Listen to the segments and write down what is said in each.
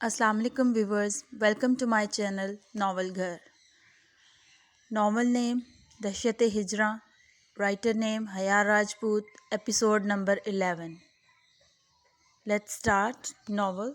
Assalamu alaikum viewers, welcome to my channel Novel Ghar. Novel name Dahshat-e Hijra, writer name Haya Rajput, episode number 11. Let's start novel.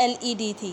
LED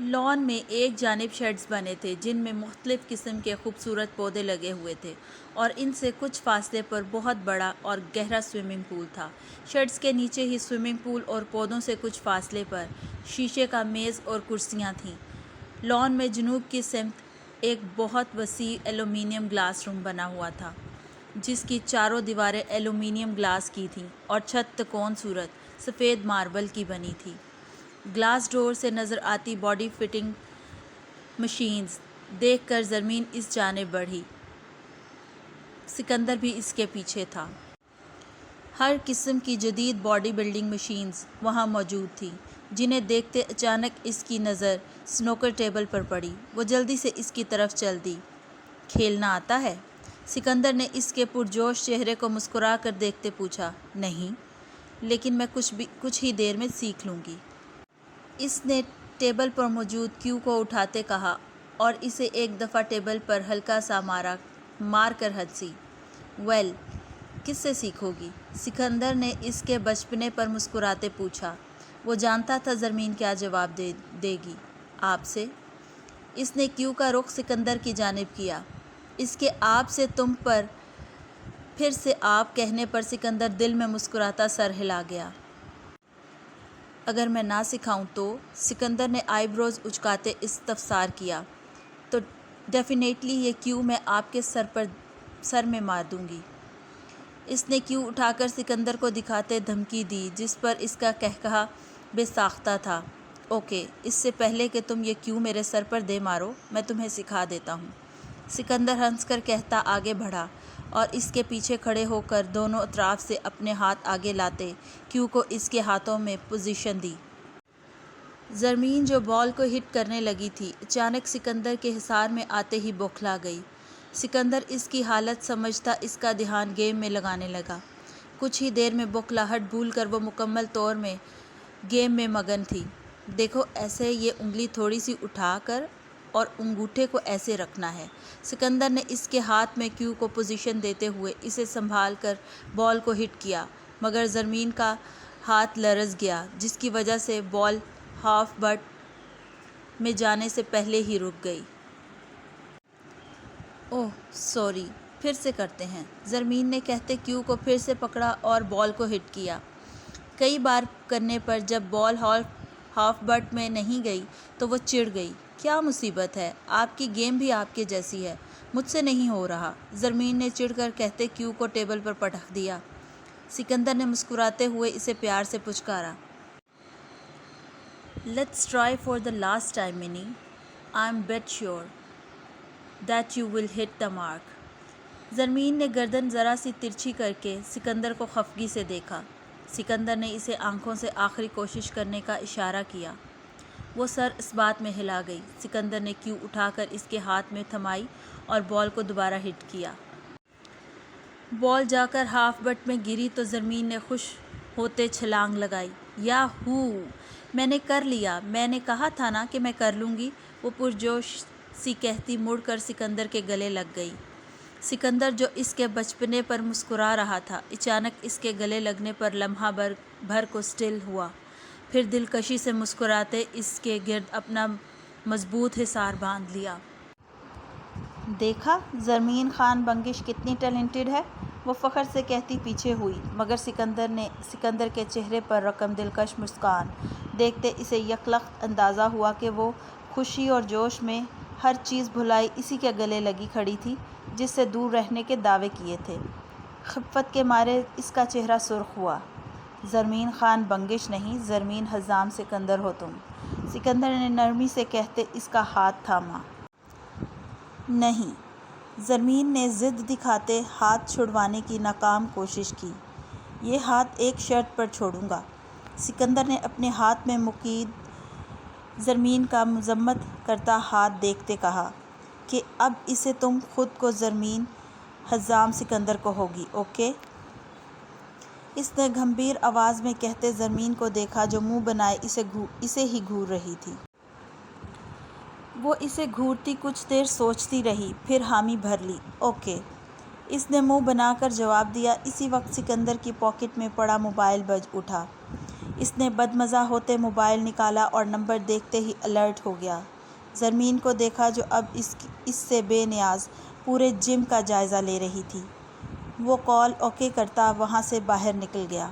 lawn میں ایک جانب sheds بنے تھے جن میں مختلف قسم کے خوبصورت پودے لگے ہوئے تھے اور ان سے کچھ فاصلے پر بہت بڑا اور گہرا سوئمنگ پول تھا۔ شیڈز کے نیچے ہی سوئمنگ پول اور پودوں سے کچھ فاصلے پر شیشے کا میز اور کرسیاں تھیں۔ لان میں جنوب کی سمت ایک بہت وسیع ایلومینیم گلاس روم بنا ہوا تھا جس کی چاروں دیواریں ایلومینیم گلاس کی تھیں اور چھت تکون صورت سفید ماربل کی بنی تھی۔ گلاس ڈور سے نظر آتی باڈی فٹنگ مشینز دیکھ کر زرمین اس جانب بڑھی۔ سکندر بھی اس کے پیچھے تھا۔ ہر قسم کی جدید باڈی بلڈنگ مشینز وہاں موجود تھیں جنہیں دیکھتے اچانک اس کی نظر سنوکر ٹیبل پر پڑی۔ وہ جلدی سے اس کی طرف چل دی۔ کھیلنا آتا ہے؟ سکندر نے اس کے پرجوش چہرے کو مسکرا کر دیکھتے پوچھا۔ نہیں، لیکن میں کچھ ہی دیر میں سیکھ لوں گی۔ اس نے ٹیبل پر موجود کیو کو اٹھاتے کہا اور اسے ایک دفعہ ٹیبل پر ہلکا سا مار کر ہنسی۔ ویل، کس سے سیکھو گی؟ سکندر نے اس کے بچپنے پر مسکراتے پوچھا۔ وہ جانتا تھا زرمین کیا جواب دے گی۔ آپ سے؟ اس نے کیو کا رخ سکندر کی جانب کیا۔ اس کے آپ سے تم پر پھر سے آپ کہنے پر سکندر دل میں مسکراتا سر ہلا گیا۔ اگر میں نہ سکھاؤں تو؟ سکندر نے آئی بروز اچکاتے استفسار کیا۔ تو ڈیفینیٹلی یہ کیو میں آپ کے سر میں مار دوں گی۔ اس نے کیو اٹھا کر سکندر کو دکھاتے دھمکی دی جس پر اس کا قہقہا بے ساختہ تھا۔ اوکے، اس سے پہلے کہ تم یہ کیو میرے سر پر دے مارو میں تمہیں سکھا دیتا ہوں۔ سکندر ہنس کر کہتا آگے بڑھا اور اس کے پیچھے کھڑے ہو کر دونوں اطراف سے اپنے ہاتھ آگے لاتے کیو کو اس کے ہاتھوں میں پوزیشن دی۔ زرمین جو بال کو ہٹ کرنے لگی تھی اچانک سکندر کے حصار میں آتے ہی بوکھلا گئی۔ سکندر اس کی حالت سمجھتا اس کا دھیان گیم میں لگانے لگا۔ کچھ ہی دیر میں بوکھلاہٹ بھول کر وہ مکمل طور میں گیم میں مگن تھی۔ دیکھو، ایسے یہ انگلی تھوڑی سی اٹھا کر اور انگوٹھے کو ایسے رکھنا ہے۔ سکندر نے اس کے ہاتھ میں کیو کو پوزیشن دیتے ہوئے اسے سنبھال کر بال کو ہٹ کیا مگر زرمین کا ہاتھ لرز گیا جس کی وجہ سے بال ہاف بٹ میں جانے سے پہلے ہی رک گئی۔ اوہ سوری، پھر سے کرتے ہیں، زرمین نے کہتے کیو کو پھر سے پکڑا اور بال کو ہٹ کیا۔ کئی بار کرنے پر جب بال ہاف بٹ میں نہیں گئی تو وہ چڑ گئی۔ کیا مصیبت ہے؟ آپ کی گیم بھی آپ کے جیسی ہے، مجھ سے نہیں ہو رہا، زرمین نے چڑ کر کہتے کیو کو ٹیبل پر پٹخ دیا۔ سکندر نے مسکراتے ہوئے اسے پیار سے پچکارا۔ Let's try for the last time منی، I am bet sure that you will hit the mark. Zarmeen نے گردن ذرا سی ترچھی کر کے سکندر کو خفگی سے دیکھا۔ سکندر نے اسے آنکھوں سے آخری کوشش کرنے کا اشارہ کیا۔ وہ سر اس بات میں ہلا گئی۔ سکندر نے کیو اٹھا کر اس کے ہاتھ میں تھمائی اور بال کو دوبارہ ہٹ کیا۔ بال جا کر ہاف بٹ میں گری تو زرمین نے خوش ہوتے چھلانگ لگائی۔ یاہو! میں نے کر لیا، میں نے کہا تھا نا کہ میں کر لوں گی، وہ پرجوش سی کہتی مڑ کر سکندر کے گلے لگ گئی۔ سکندر جو اس کے بچپنے پر مسکرا رہا تھا اچانک اس کے گلے لگنے پر لمحہ بھر کو سٹل ہوا، پھر دلکشی سے مسکراتے اس کے گرد اپنا مضبوط حصار باندھ لیا۔ دیکھا زرمین خان بنگش کتنی ٹیلنٹڈ ہے، وہ فخر سے کہتی پیچھے ہوئی مگر سکندر کے چہرے پر رقم دلکش مسکان دیکھتے اسے یکلخت اندازہ ہوا کہ وہ خوشی اور جوش میں ہر چیز بھلائی اسی کے گلے لگی کھڑی تھی جس سے دور رہنے کے دعوے کیے تھے۔ خفت کے مارے اس کا چہرہ سرخ ہوا۔ زرمین خان بنگش نہیں، زرمین حزام سکندر ہو تم، سکندر نے نرمی سے کہتے اس کا ہاتھ تھاما۔ نہیں، زرمین نے ضد دکھاتے ہاتھ چھڑوانے کی ناکام کوشش کی۔ یہ ہاتھ ایک شرط پر چھوڑوں گا، سکندر نے اپنے ہاتھ میں مقید زرمین کا مذمت کرتا ہاتھ دیکھتے کہا کہ اب اسے تم خود کو زرمین حزام سکندر کہوگی، اوکے؟ اس نے گھمبیر آواز میں کہتے زرمین کو دیکھا جو منہ بنائے اسے ہی گھور رہی تھی۔ وہ اسے گھورتی کچھ دیر سوچتی رہی پھر حامی بھر لی، اوکے، اس نے منہ بنا کر جواب دیا۔ اسی وقت سکندر کی پاکٹ میں پڑا موبائل بج اٹھا۔ اس نے بدمزہ ہوتے موبائل نکالا اور نمبر دیکھتے ہی الرٹ ہو گیا۔ زرمین کو دیکھا جو اب اس سے بے نیاز پورے جم کا جائزہ لے رہی تھی۔ وہ کال اوکے کرتا وہاں سے باہر نکل گیا۔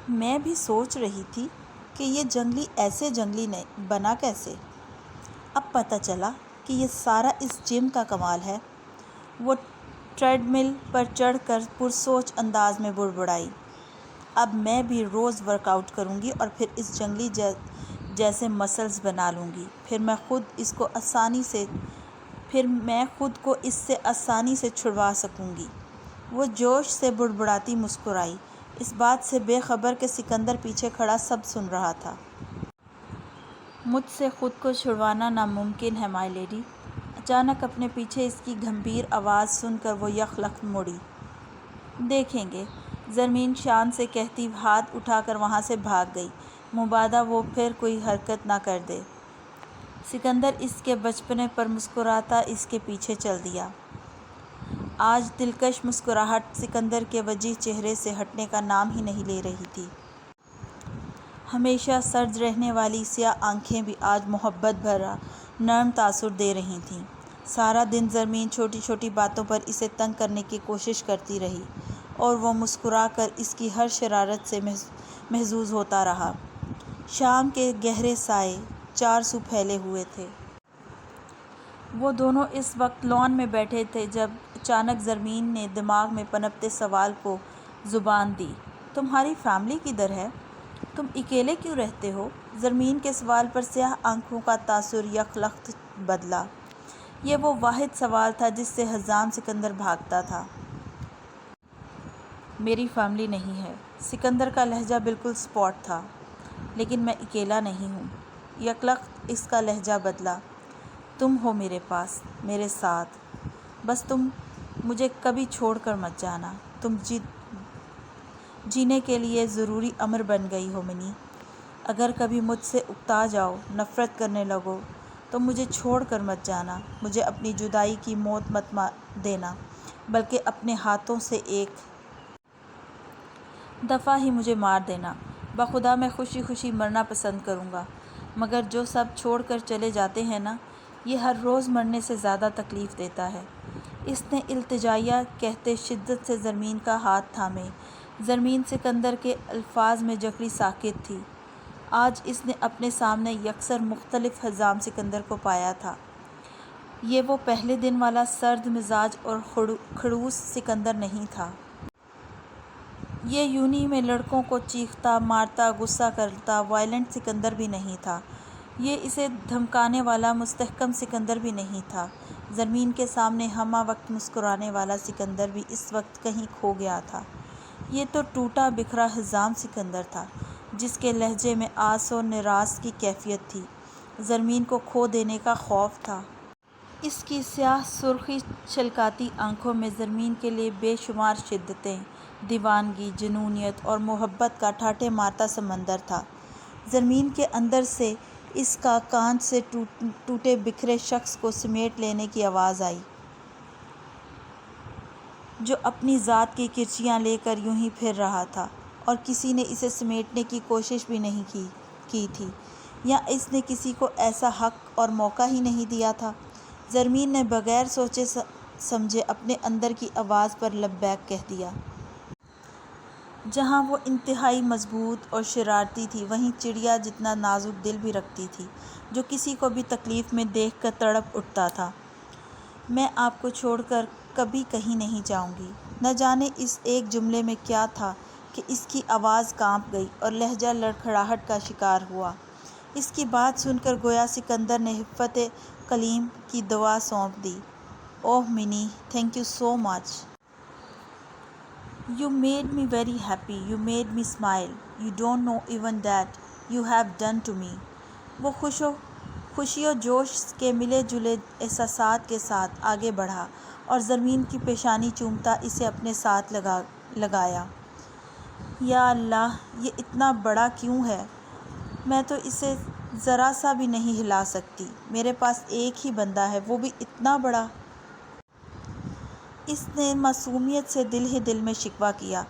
میں بھی سوچ رہی تھی کہ یہ جنگلی ایسے جنگلی بنا کیسے؟ اب پتہ چلا کہ یہ سارا اس جم کا کمال ہے۔ وہ ٹریڈ مل پر چڑھ کر پرسوچ انداز میں بڑبڑائی، اب میں بھی روز ورک آؤٹ کروں گی اور پھر اس جنگلی جیسے مسلز بنا لوں گی، پھر میں خود کو اس سے آسانی سے چھڑوا سکوں گی۔ وہ جوش سے بڑبڑاتی مسکرائی، اس بات سے بے خبر کہ سکندر پیچھے کھڑا سب سن رہا تھا۔ مجھ سے خود کو چھڑوانا ناممکن ہے مائی لیڈی۔ اچانک اپنے پیچھے اس کی گمبھیر آواز سن کر وہ یکلخت مڑی۔ دیکھیں گے، زرمین شان سے کہتی ہاتھ اٹھا کر وہاں سے بھاگ گئی، مبادا وہ پھر کوئی حرکت نہ کر دے۔ سکندر اس کے بچپنے پر مسکراتا اس کے پیچھے چل دیا۔ آج دلکش مسکراہٹ سکندر کے وجیح چہرے سے ہٹنے کا نام ہی نہیں لے رہی تھی۔ ہمیشہ سرد رہنے والی سیاہ آنکھیں بھی آج محبت بھرا نرم تاثر دے رہی تھیں۔ سارا دن زرمین چھوٹی چھوٹی باتوں پر اسے تنگ کرنے کی کوشش کرتی رہی اور وہ مسکرا کر اس کی ہر شرارت سے محظوظ ہوتا رہا۔ شام کے گہرے سائے چار سو پھیلے ہوئے تھے۔ وہ دونوں اس وقت لان میں بیٹھے تھے جب اچانک زرمین نے دماغ میں پنپتے سوال کو زبان دی، تمہاری فیملی کدھر ہے؟ تم اکیلے کیوں رہتے ہو؟ زرمین کے سوال پر سیاہ آنکھوں کا تاثر یکلخت بدلا۔ یہ وہ واحد سوال تھا جس سے حزام سکندر بھاگتا تھا۔ میری فیملی نہیں ہے۔ سکندر کا لہجہ بالکل اسپاٹ تھا۔ لیکن میں اکیلا نہیں ہوں۔ یکلخت اس کا لہجہ بدلا۔ تم ہو میرے پاس، میرے ساتھ، بس تم مجھے کبھی چھوڑ کر مت جانا۔ تم جینے کے لیے ضروری امر بن گئی ہو منی۔ اگر کبھی مجھ سے اکتا جاؤ، نفرت کرنے لگو تو مجھے چھوڑ کر مت جانا۔ مجھے اپنی جدائی کی موت مت دینا، بلکہ اپنے ہاتھوں سے ایک دفعہ ہی مجھے مار دینا۔ بخدا میں خوشی خوشی مرنا پسند کروں گا، مگر جو سب چھوڑ کر چلے جاتے ہیں نا، یہ ہر روز مرنے سے زیادہ تکلیف دیتا ہے۔ اس نے التجائیہ کہتے شدت سے زرمین کا ہاتھ تھامے۔ زرمین سکندر کے الفاظ میں جکڑی ساکت تھی۔ آج اس نے اپنے سامنے یکسر مختلف حزام سکندر کو پایا تھا۔ یہ وہ پہلے دن والا سرد مزاج اور خڑوس سکندر نہیں تھا۔ یہ یونہی میں لڑکوں کو چیختا، مارتا، غصہ کرتا وائلنٹ سکندر بھی نہیں تھا۔ یہ اسے دھمکانے والا مستحکم سکندر بھی نہیں تھا۔ زرمین کے سامنے ہمہ وقت مسکرانے والا سکندر بھی اس وقت کہیں کھو گیا تھا۔ یہ تو ٹوٹا بکھرا حزام سکندر تھا، جس کے لہجے میں آس و نراس کی کیفیت تھی۔ زرمین کو کھو دینے کا خوف تھا۔ اس کی سیاہ سرخی چھلکاتی آنکھوں میں زرمین کے لیے بے شمار شدتیں، دیوانگی، جنونیت اور محبت کا ٹھاٹھے مارتا سمندر تھا۔ زرمین کے اندر سے اس کا کانچ سے ٹوٹے بکھرے شخص کو سمیٹ لینے کی آواز آئی، جو اپنی ذات کی کرچیاں لے کر یوں ہی پھر رہا تھا اور کسی نے اسے سمیٹنے کی کوشش بھی نہیں کی تھی، یا اس نے کسی کو ایسا حق اور موقع ہی نہیں دیا تھا۔ زرمین نے بغیر سوچے سمجھے اپنے اندر کی آواز پر لبیک کہہ دیا۔ جہاں وہ انتہائی مضبوط اور شرارتی تھی، وہیں چڑیا جتنا نازک دل بھی رکھتی تھی، جو کسی کو بھی تکلیف میں دیکھ کر تڑپ اٹھتا تھا۔ میں آپ کو چھوڑ کر کبھی کہیں نہیں جاؤں گی۔ نہ جانے اس ایک جملے میں کیا تھا کہ اس کی آواز کانپ گئی اور لہجہ لڑکھڑاہٹ کا شکار ہوا۔ اس کی بات سن کر گویا سکندر نے عفت کلیم کی دعا سونپ دی۔ اوہ منی، thank you so much. You made me very happy. You made me smile. You don't know even that you have done to me. وہ خوشی و جوش کے ملے جلے احساسات کے ساتھ آگے بڑھا اور زرمین کی پیشانی چومتا اسے اپنے ساتھ لگایا۔ یا اللہ، یہ اتنا بڑا کیوں ہے؟ میں تو اسے ذرا سا بھی نہیں ہلا سکتی۔ میرے پاس ایک ہی بندہ ہے، وہ بھی اتنا بڑا۔ اس نے معصومیت سے دل ہی دل میں شکوہ کیا۔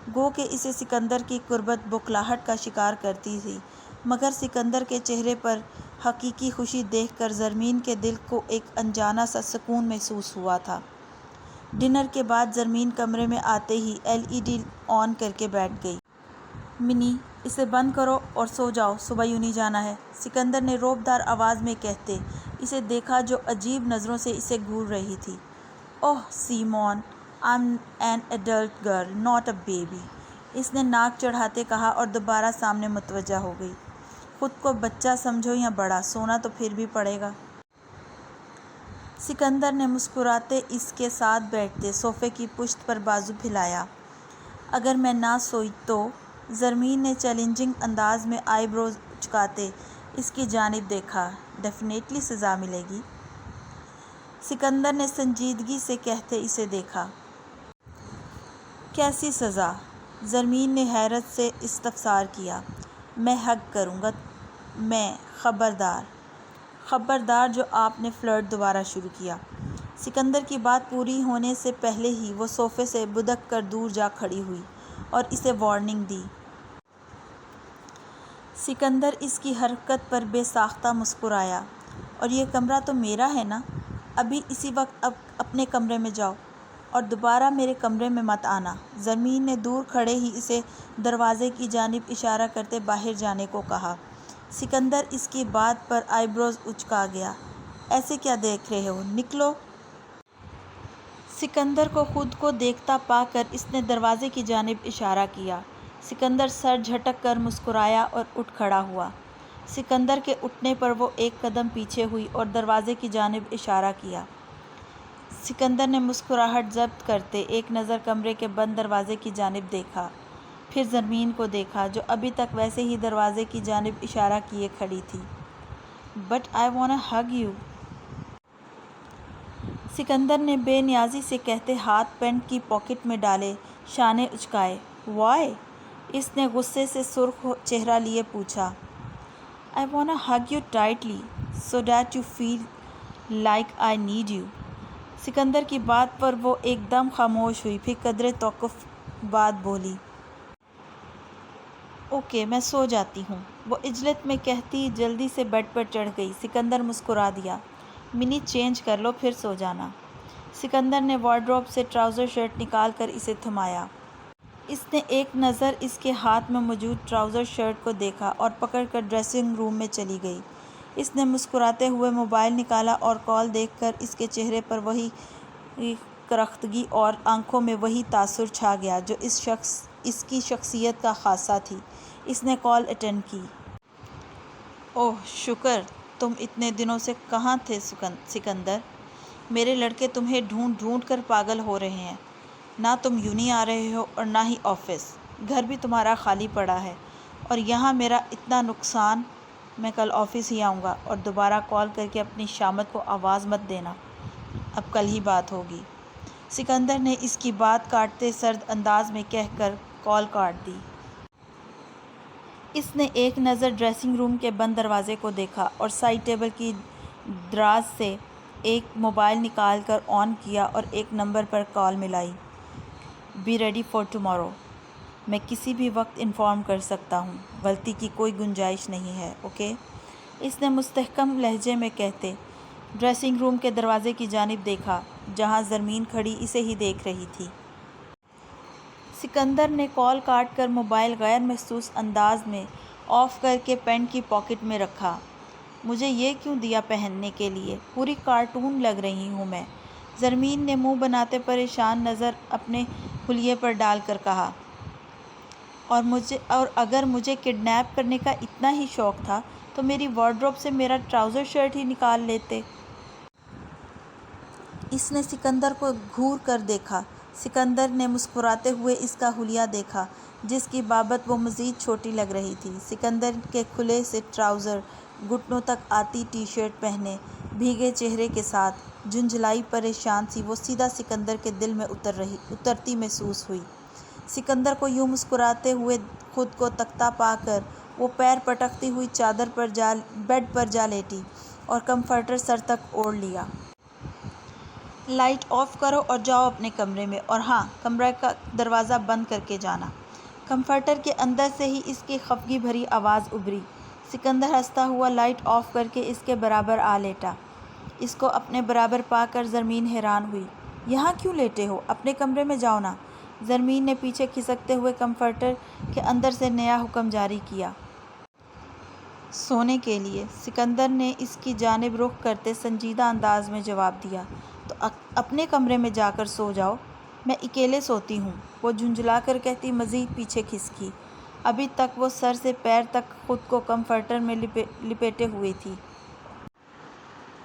گو کہ اسے سکندر کی قربت بخلاہٹ کا شکار کرتی تھی، مگر سکندر کے چہرے پر حقیقی خوشی دیکھ کر زرمین کے دل کو ایک انجانا سا سکون محسوس ہوا تھا۔ ڈنر کے بعد زرمین کمرے میں آتے ہی LED آن کر کے بیٹھ گئی۔ منی، اسے بند کرو اور سو جاؤ، صبح یونی جانا ہے، سکندر نے رعبدار آواز میں کہتے اسے دیکھا جو عجیب نظروں سے اسے گھور رہی تھی۔ Oh Simone, I am an adult girl, not a baby, اس نے ناک چڑھاتے کہا اور دوبارہ سامنے متوجہ ہو گئی۔ خود کو بچہ سمجھو یا بڑا، سونا تو پھر بھی پڑے گا۔ سکندر نے مسکراتے اس کے ساتھ بیٹھتے صوفے کی پشت پر بازو پھیلایا۔ اگر میں نہ سوئی تو؟ زرمین نے چیلنجنگ انداز میں آئی بروز اچکاتے اس کی جانب دیکھا۔ ڈیفینیٹلی سزا ملے گی، سکندر نے سنجیدگی سے کہتے اسے دیکھا۔ کیسی سزا؟ زرمین نے حیرت سے استفسار کیا۔ میں حق کروں گا، میں خبردار جو آپ نے فلرٹ دوبارہ شروع کیا۔ سکندر کی بات پوری ہونے سے پہلے ہی وہ صوفے سے بدک کر دور جا کھڑی ہوئی اور اسے وارننگ دی۔ سکندر اس کی حرکت پر بے ساختہ مسکرایا۔ اور یہ کمرہ تو میرا ہے نا؟ ابھی اسی وقت اپنے کمرے میں جاؤ اور دوبارہ میرے کمرے میں مت آنا۔ زرمین نے دور کھڑے ہی اسے دروازے کی جانب اشارہ کرتے باہر جانے کو کہا۔ سکندر اس کی بات پر آئی بروز اچکا گیا۔ ایسے کیا دیکھ رہے ہو، نکلو۔ سکندر کو خود کو دیکھتا پا کر اس نے دروازے کی جانب اشارہ کیا۔ سکندر سر جھٹک کر مسکرایا اور اٹھ کھڑا ہوا۔ سکندر کے اٹھنے پر وہ ایک قدم پیچھے ہوئی اور دروازے کی جانب اشارہ کیا۔ سکندر نے مسکراہٹ ضبط کرتے ایک نظر کمرے کے بند دروازے کی جانب دیکھا، پھر زرمین کو دیکھا جو ابھی تک ویسے ہی دروازے کی جانب اشارہ کیے کھڑی تھی۔ But I want hug you, Sikandar نے بے نیازی سے کہتے ہاتھ پینٹ کی پاکٹ میں ڈالے شانے اچکائے۔ وائی؟ اس نے غصے سے سرخ چہرہ لیے پوچھا۔ I want hug you tightly so that you feel like I need you. Sikandar کی بات پر وہ ایک دم خاموش ہوئی، پھر قدرے توقف بعد بولی۔ اوکے، میں سو جاتی ہوں، وہ عجلت میں کہتی جلدی سے بیڈ پر چڑھ گئی۔ سکندر مسکرا دیا۔ منی، چینج کر لو پھر سو جانا۔ سکندر نے وارڈروب سے ٹراؤزر شرٹ نکال کر اسے تھمایا۔ اس نے ایک نظر اس کے ہاتھ میں موجود ٹراؤزر شرٹ کو دیکھا اور پکڑ کر ڈریسنگ روم میں چلی گئی۔ اس نے مسکراتے ہوئے موبائل نکالا اور کال دیکھ کر اس کے چہرے پر وہی کرختگی اور آنکھوں میں وہی تاثر چھا گیا جو اس کی شخصیت کا خاصہ تھی۔ اس نے کال اٹینڈ کی۔ اوہ شکر، تم اتنے دنوں سے کہاں تھے سکندر؟ میرے لڑکے تمہیں ڈھونڈ ڈھونڈ کر پاگل ہو رہے ہیں۔ نہ تم یونی آ رہے ہو اور نہ ہی آفس، گھر بھی تمہارا خالی پڑا ہے، اور یہاں میرا اتنا نقصان۔ میں کل آفس ہی آؤں گا، اور دوبارہ کال کر کے اپنی شامت کو آواز مت دینا، اب کل ہی بات ہوگی۔ سکندر نے اس کی بات کاٹتے سرد انداز میں کہہ کر کال کاٹ دی۔ اس نے ایک نظر ڈریسنگ روم کے بند دروازے کو دیکھا اور سائڈ ٹیبل کی دراز سے ایک موبائل نکال کر آن کیا اور ایک نمبر پر کال ملائی۔ بی ریڈی فار ٹمارو، میں کسی بھی وقت انفارم کر سکتا ہوں، غلطی کی کوئی گنجائش نہیں ہے، اوکے؟ اس نے مستحکم لہجے میں کہتے ڈریسنگ روم کے دروازے کی جانب دیکھا جہاں زرمین کھڑی اسے ہی دیکھ رہی تھی۔ سکندر نے کال کاٹ کر موبائل غیر محسوس انداز میں آف کر کے پینٹ کی پاکٹ میں رکھا۔ مجھے یہ کیوں دیا پہننے کے لیے؟ پوری کارٹون لگ رہی ہوں میں، زرمین نے منہ بناتے پریشان نظر اپنے حلیے پر ڈال کر کہا۔ اور اگر مجھے کڈنیپ کرنے کا اتنا ہی شوق تھا تو میری وارڈروب سے میرا ٹراؤزر شرٹ ہی نکال لیتے۔ اس نے سکندر کو گھور کر دیکھا۔ سکندر نے مسکراتے ہوئے اس کا حلیہ دیکھا جس کی بابت وہ مزید چھوٹی لگ رہی تھی۔ سکندر کے کھلے سے ٹراؤزر، گھٹنوں تک آتی ٹی شرٹ پہنے، بھیگے چہرے کے ساتھ جھنجھلائی پریشان سی وہ سیدھا سکندر کے دل میں اترتی محسوس ہوئی۔ سکندر کو یوں مسکراتے ہوئے خود کو تکتا پا کر وہ پیر پٹکتی ہوئی چادر پر بیڈ پر جا لیٹی اور کمفرٹر سر تک اوڑھ لیا۔ لائٹ آف کرو اور جاؤ اپنے کمرے میں، اور ہاں، کمرے کا دروازہ بند کر کے جانا۔ کمفرٹر کے اندر سے ہی اس کی خفگی بھری آواز ابھری۔ سکندر ہنستا ہوا لائٹ آف کر کے اس کے برابر آ لیٹا۔ اس کو اپنے برابر پا کر زرمین حیران ہوئی۔ یہاں کیوں لیٹے ہو؟ اپنے کمرے میں جاؤ نا۔ زرمین نے پیچھے کھسکتے ہوئے کمفرٹر کے اندر سے نیا حکم جاری کیا۔ سونے کے لیے۔ سکندر نے اس کی جانب رخ کرتے سنجیدہ انداز میں جواب دیا۔ تو اپنے کمرے میں جا کر سو جاؤ، میں اکیلے سوتی ہوں، وہ جھنجھلا کر کہتی مزید پیچھے کھسکی۔ ابھی تک وہ سر سے پیر تک خود کو کمفرٹر میں لپیٹے ہوئی تھی۔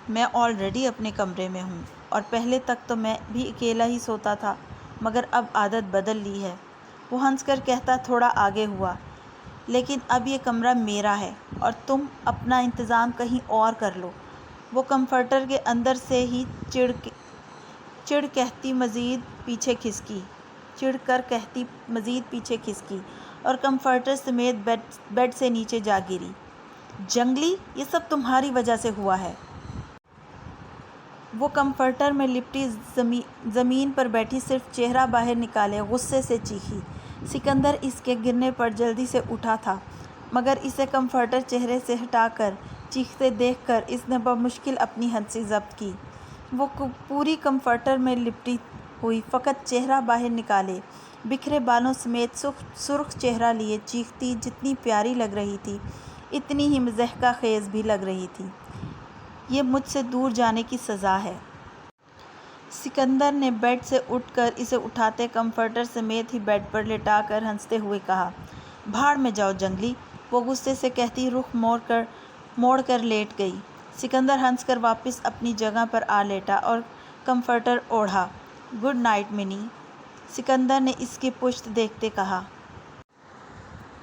میں آلریڈی اپنے کمرے میں ہوں، اور پہلے تک تو میں بھی اکیلا ہی سوتا تھا، مگر اب عادت بدل لی ہے، وہ ہنس کر کہتا تھوڑا آگے ہوا۔ لیکن اب یہ کمرہ میرا ہے، اور تم اپنا انتظام کہیں اور کر لو۔ وہ کمفرٹر کے اندر سے ہی چڑھ کر کہتی مزید پیچھے کھسکی اور کمفرٹر سمیت بیڈ سے نیچے جا گری۔ جنگلی، یہ سب تمہاری وجہ سے ہوا ہے۔ وہ کمفرٹر میں لپٹی زمین پر بیٹھی صرف چہرہ باہر نکالے غصے سے چیخی۔ سکندر اس کے گرنے پر جلدی سے اٹھا تھا، مگر اسے کمفرٹر چہرے سے ہٹا کر چیختے دیکھ کر اس نے بمشکل اپنی ہنسی ضبط کی۔ وہ پوری کمفرٹر میں لپٹی ہوئی، فقط چہرہ باہر نکالے، بکھرے بالوں سمیت سرخ چہرہ لیے چیختی جتنی پیاری لگ رہی تھی، اتنی ہی مضحکہ خیز بھی لگ رہی تھی۔ یہ مجھ سے دور جانے کی سزا ہے۔ سکندر نے بیڈ سے اٹھ کر اسے اٹھاتے کمفرٹر سمیت ہی بیڈ پر لٹا کر ہنستے ہوئے کہا۔ بھاڑ میں جاؤ جنگلی، وہ غصے سے کہتی رخ موڑ کر لیٹ گئی۔ سکندر ہنس کر واپس اپنی جگہ پر آ لیٹا اور کمفرٹر اوڑھا۔ گڈ نائٹ منی، سکندر نے اس کی پشت دیکھتے کہا۔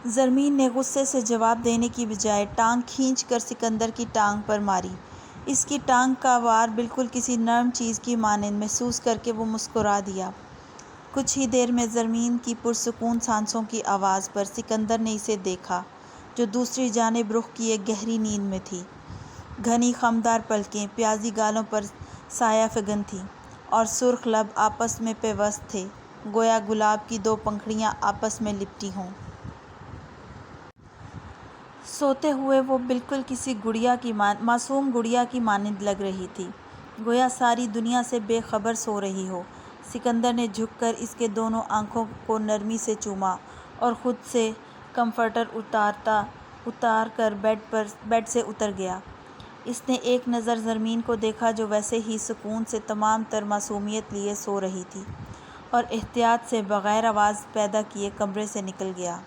زرمین نے غصے سے جواب دینے کی بجائے ٹانگ کھینچ کر سکندر کی ٹانگ پر ماری۔ اس کی ٹانگ کا وار بالکل کسی نرم چیز کی مانند محسوس کر کے وہ مسکرا دیا۔ کچھ ہی دیر میں زرمین کی پرسکون سانسوں کی آواز پر سکندر نے اسے دیکھا، جو دوسری جانب رخ کیے گہری نیند میں تھی۔ گھنی خمدار پلکیں پیازی گالوں پر سایہ فگن تھیں، اور سرخ لب آپس میں پیوست تھے، گویا گلاب کی دو پنکھڑیاں آپس میں لپٹی ہوں۔ سوتے ہوئے وہ بالکل کسی معصوم گڑیا کی مانند لگ رہی تھی، گویا ساری دنیا سے بے خبر سو رہی ہو۔ سکندر نے جھک کر اس کے دونوں آنکھوں کو نرمی سے چوما اور خود سے کمفرٹر اتار کر بیڈ سے اتر گیا۔ اس نے ایک نظر زرمین کو دیکھا، جو ویسے ہی سکون سے تمام تر معصومیت لیے سو رہی تھی، اور احتیاط سے بغیر آواز پیدا کیے کمرے سے نکل گیا۔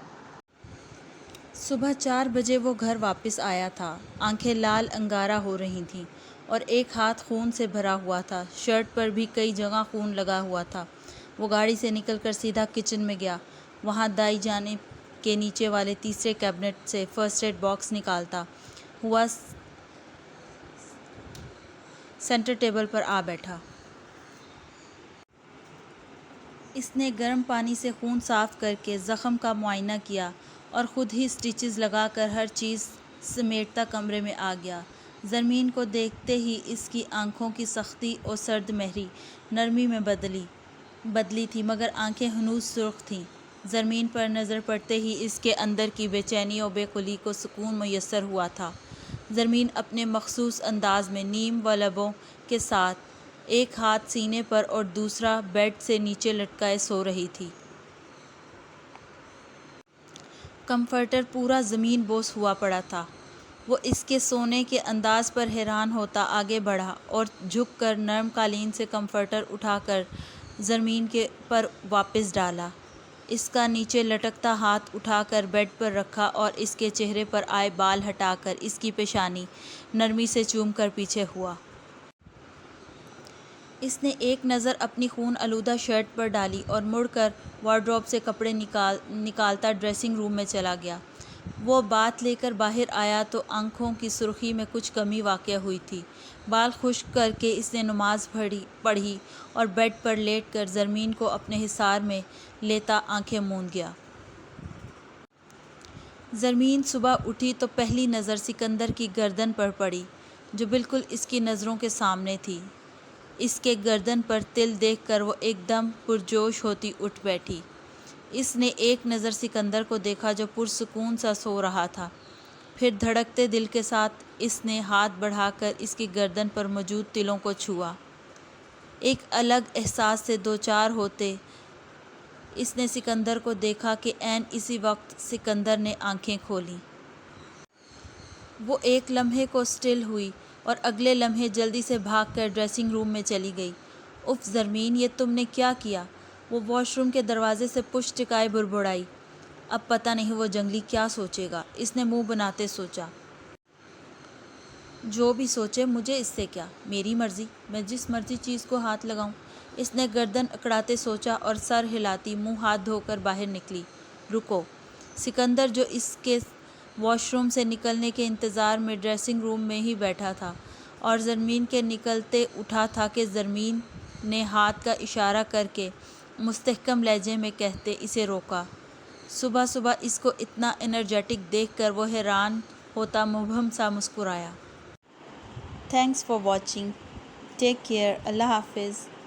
صبح 4 بجے وہ گھر واپس آیا تھا۔ آنکھیں لال انگارہ ہو رہی تھیں، اور ایک ہاتھ خون سے بھرا ہوا تھا، شرٹ پر بھی کئی جگہ خون لگا ہوا تھا۔ وہ گاڑی سے نکل کر سیدھا کچن میں گیا۔ وہاں دائیں جانب کے نیچے والے تیسرے کیبنٹ سے فرسٹ ایڈ باکس نکالتا ہوا سینٹر ٹیبل پر آ بیٹھا۔ اس نے گرم پانی سے خون صاف کر کے زخم کا معائنہ کیا اور خود ہی سٹچز لگا کر ہر چیز سمیٹتا کمرے میں آ گیا۔ زرمین کو دیکھتے ہی اس کی آنکھوں کی سختی اور سرد مہری نرمی میں بدلی تھی، مگر آنکھیں ہنوز سرخ تھیں۔ زرمین پر نظر پڑتے ہی اس کے اندر کی بے چینی اور بے قلی کو سکون میسر ہوا تھا۔ زرمین اپنے مخصوص انداز میں نیم و لبوں کے ساتھ ایک ہاتھ سینے پر اور دوسرا بیڈ سے نیچے لٹکائے سو رہی تھی۔ کمفرٹر پورا زمین بوس ہوا پڑا تھا۔ وہ اس کے سونے کے انداز پر حیران ہوتا آگے بڑھا اور جھک کر نرم قالین سے کمفرٹر اٹھا کر زرمین پر واپس ڈالا۔ اس کا نیچے لٹکتا ہاتھ اٹھا کر بیڈ پر رکھا اور اس کے چہرے پر آئے بال ہٹا کر اس کی پیشانی نرمی سے چوم کر پیچھے ہوا۔ اس نے ایک نظر اپنی خون آلودہ شرٹ پر ڈالی اور مڑ کر وارڈروب سے کپڑے نکالتا ڈریسنگ روم میں چلا گیا۔ وہ بات لے کر باہر آیا تو آنکھوں کی سرخی میں کچھ کمی واقع ہوئی تھی۔ بال خشک کر کے اس نے نماز پڑھی اور بیڈ پر لیٹ کر زرمین کو اپنے حصار میں لیتا آنکھیں موند گیا۔ زرمین صبح اٹھی تو پہلی نظر سکندر کی گردن پر پڑی، جو بالکل اس کی نظروں کے سامنے تھی۔ اس کے گردن پر تل دیکھ کر وہ ایک دم پرجوش ہوتی اٹھ بیٹھی۔ اس نے ایک نظر سکندر کو دیکھا جو پرسکون سا سو رہا تھا۔ پھر دھڑکتے دل کے ساتھ اس نے ہاتھ بڑھا کر اس کی گردن پر موجود تلوں کو چھوا۔ ایک الگ احساس سے دوچار ہوتے اس نے سکندر کو دیکھا کہ عین اسی وقت سکندر نے آنکھیں کھولیں۔ وہ ایک لمحے کو اسٹل ہوئی اور اگلے لمحے جلدی سے بھاگ کر ڈریسنگ روم میں چلی گئی۔ اف زرمین، یہ تم نے کیا کیا؟ وہ واش روم کے دروازے سے پشت ٹکائے بڑبڑائی۔ اب پتہ نہیں وہ جنگلی کیا سوچے گا، اس نے منہ بناتے سوچا۔ جو بھی سوچے مجھے اس سے کیا، میری مرضی، میں جس مرضی چیز کو ہاتھ لگاؤں۔ اس نے گردن اکڑاتے سوچا اور سر ہلاتی منہ ہاتھ دھو کر باہر نکلی۔ رکو! سکندر جو اس کے واش روم سے نکلنے کے انتظار میں ڈریسنگ روم میں ہی بیٹھا تھا اور زرمین کے نکلتے اٹھا تھا کہ زرمین نے ہاتھ کا اشارہ کر کے مستحکم لہجے میں کہتے اسے روکا۔ صبح صبح اس کو اتنا انرجیٹک دیکھ کر وہ حیران ہوتا مبہم سا مسکرایا۔ Thanks for watching, take care, اللہ حافظ۔